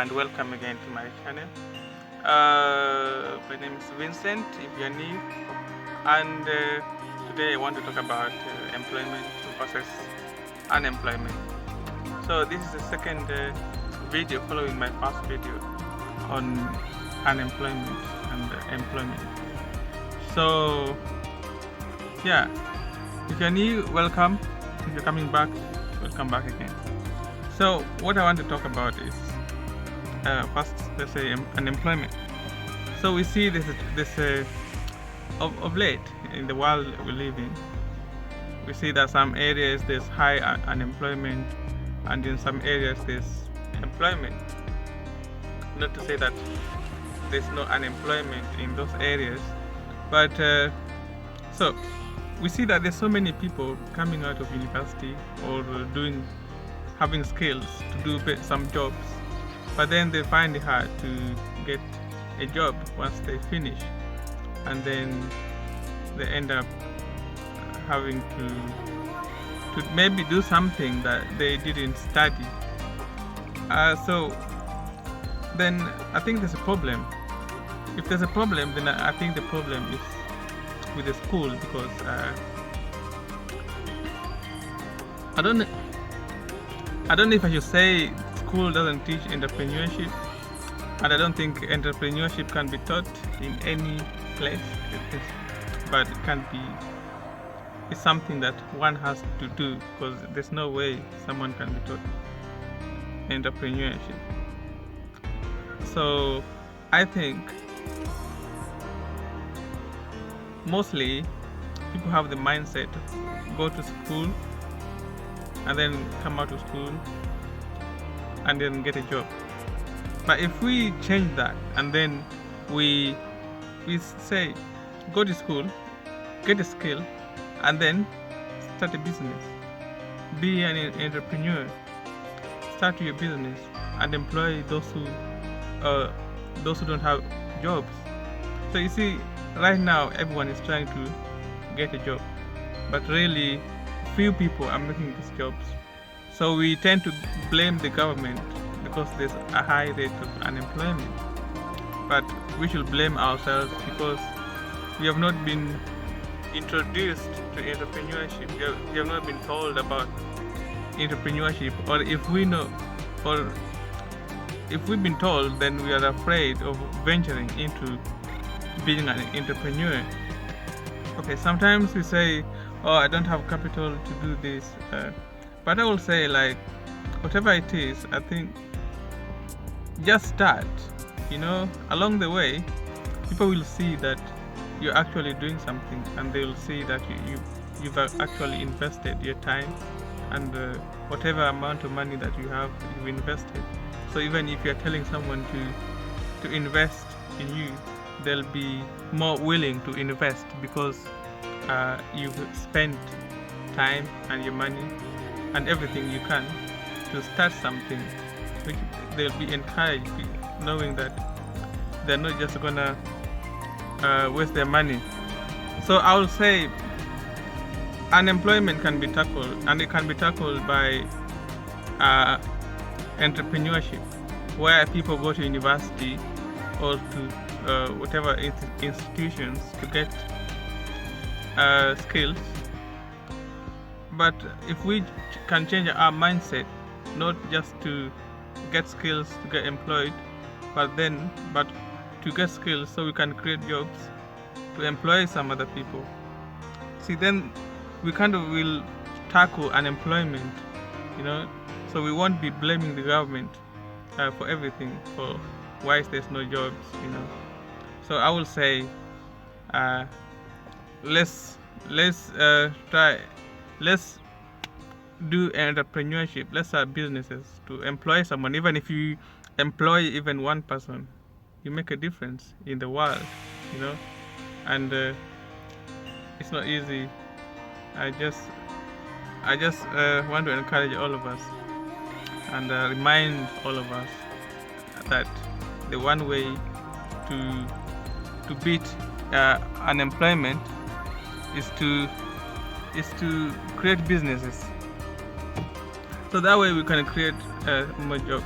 and welcome again to my channel. My name is Vincent if you're new, and today I want to talk about employment versus unemployment. So this is the second video following my first video on unemployment and employment. So yeah, if you're new, welcome. If you're coming back, welcome back again. So what I want to talk about is first, let's say unemployment. So we see this of late in the world we live in. We see that some areas there's high unemployment, and in some areas there's employment. Not to say that there's no unemployment in those areas, but so we see that there's so many people coming out of university or having skills to do some jobs, but then they find it hard to get a job once they finish, and then they end up having to maybe do something that they didn't study. So then I think there's a problem. If there's a problem, then I think the problem is with the school, because I don't know if I should say school doesn't teach entrepreneurship, and I don't think entrepreneurship can be taught in any place. But it can be. It's something that one has to do, because there's no way someone can be taught entrepreneurship. So I think mostly people have the mindset to go to school and then come out of school and then get a job. But if we change that, and then we say go to school, get a skill, and then start a business, be an entrepreneur, start your business and employ those who don't have jobs. So you see, right now everyone is trying to get a job, but really few people are making these jobs. So we tend to blame the government because there's a high rate of unemployment, but we should blame ourselves because we have not been introduced to entrepreneurship. We have not been told about entrepreneurship, or if we know, or if we've been told, then we are afraid of venturing into being an entrepreneur. Okay, sometimes we say, oh, I don't have capital to do this, but I will say, like, whatever it is, I think just start. Along the way people will see that you're actually doing something, and they will see that you've actually invested your time and whatever amount of money that you've invested. So even if you're telling someone to invest in you, they'll be more willing to invest because you've spent time and your money and everything you can to start something, which they'll be encouraged, knowing that they're not just gonna waste their money. So I will say unemployment can be tackled, and it can be tackled by entrepreneurship, where people go to university or to whatever institutions to get skills. But if we can change our mindset, not just to get skills to get employed, but to get skills so we can create jobs to employ some other people. See, then we kind of will tackle unemployment, so we won't be blaming the government for everything, for why there's no jobs. So I will say let's do entrepreneurship. Let's start businesses to employ someone. Even if you employ even one person, you make a difference in the world, and it's not easy. I just want to encourage all of us and remind all of us that the one way to beat unemployment is to create businesses. So that way we can create more jobs.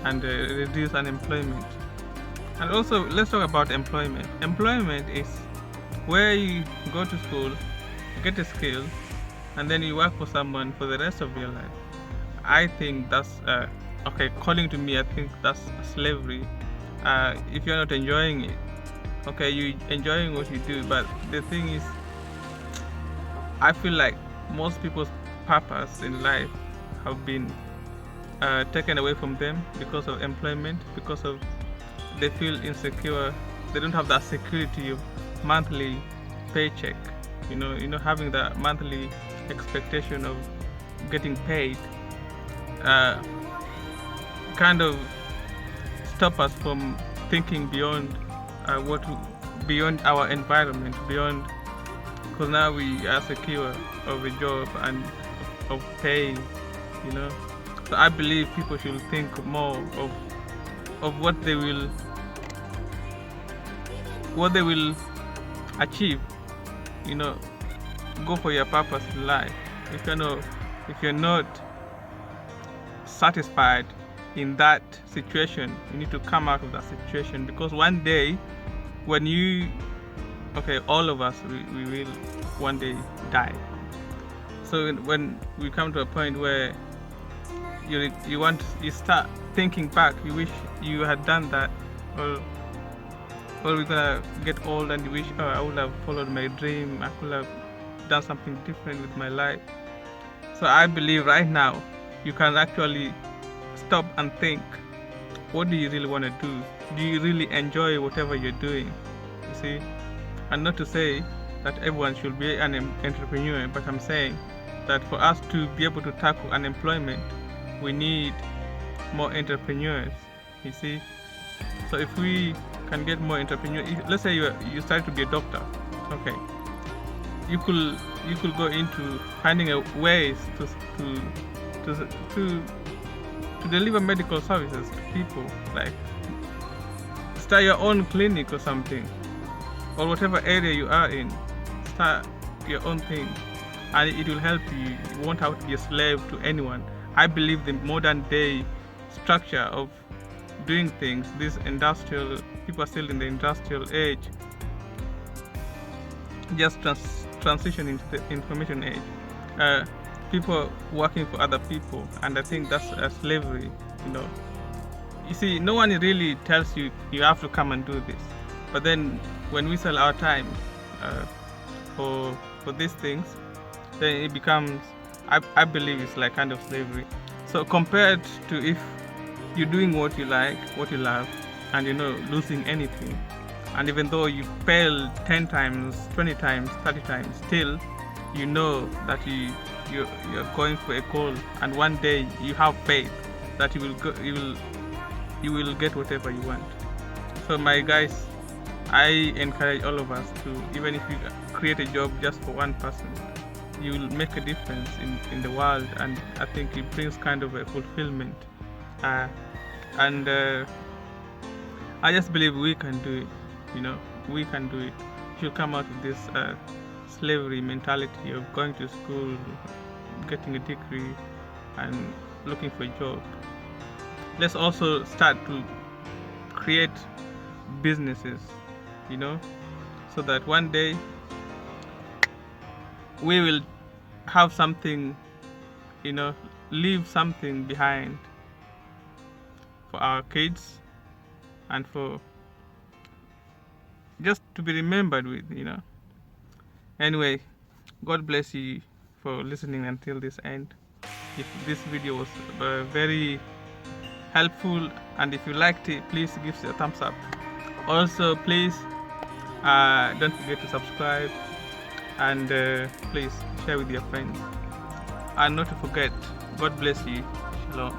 and reduce unemployment. And also, let's talk about employment. Employment is where you go to school, get a skill, and then you work for someone for the rest of your life. I think that's okay. According to me, I think that's slavery. If you're not enjoying it, okay, you enjoying what you do, but the thing is, I feel like most people's purpose in life have been taken away from them because of employment, because of they feel insecure. They don't have that security of monthly paycheck. Having that monthly expectation of getting paid kind of stop us from thinking beyond beyond our environment, beyond, because now we are secure of a job and of pay. So I believe people should think more of what they will achieve. Go for your purpose in life. If you're not satisfied in that situation, you need to come out of that situation, because one day when all of us, we will one day die. So when we come to a point where you start thinking back, you wish you had done that, or we're gonna get old and you wish, I would have followed my dream, I could have done something different with my life. So I believe right now you can actually stop and think, what do you really want to do? Do you really enjoy whatever you're doing? You see? And not to say that everyone should be an entrepreneur, but I'm saying that for us to be able to tackle unemployment, we need more entrepreneurs. You see? So if we can get more entrepreneurs, let's say you start to be a doctor, okay, you could go into finding ways to deliver medical services to people, like start your own clinic or something, or whatever area you are in, start your own thing, and it will help you. You won't have to be a slave to anyone. I believe the modern day structure of doing things, people are still in the industrial age, just transition into the information age. People working for other people, and I think that's slavery. You see, no one really tells you have to come and do this, but then when we sell our time for these things, then it becomes, I believe it's like kind of slavery. So compared to if you're doing what you like, what you love, and losing anything, and even though you fail 10 times, 20 times, 30 times, still you know that you're going for a goal, and one day you have faith that you will get whatever you want. So my guys, I encourage all of us to, even if you create a job just for one person, you will make a difference in the world, and I think it brings kind of a fulfillment. And I just believe we can do it. We can do it. We should come out of this slavery mentality of going to school, getting a degree, and looking for a job. Let's also start to create businesses, so that one day we will have something, leave something behind for our kids, and for just to be remembered with. Anyway, God bless you for listening until this end. If this video was very helpful, and if you liked it, please give it a thumbs up. Also, please don't forget to subscribe, and please share with your friends. And not to forget, God bless you. Shalom.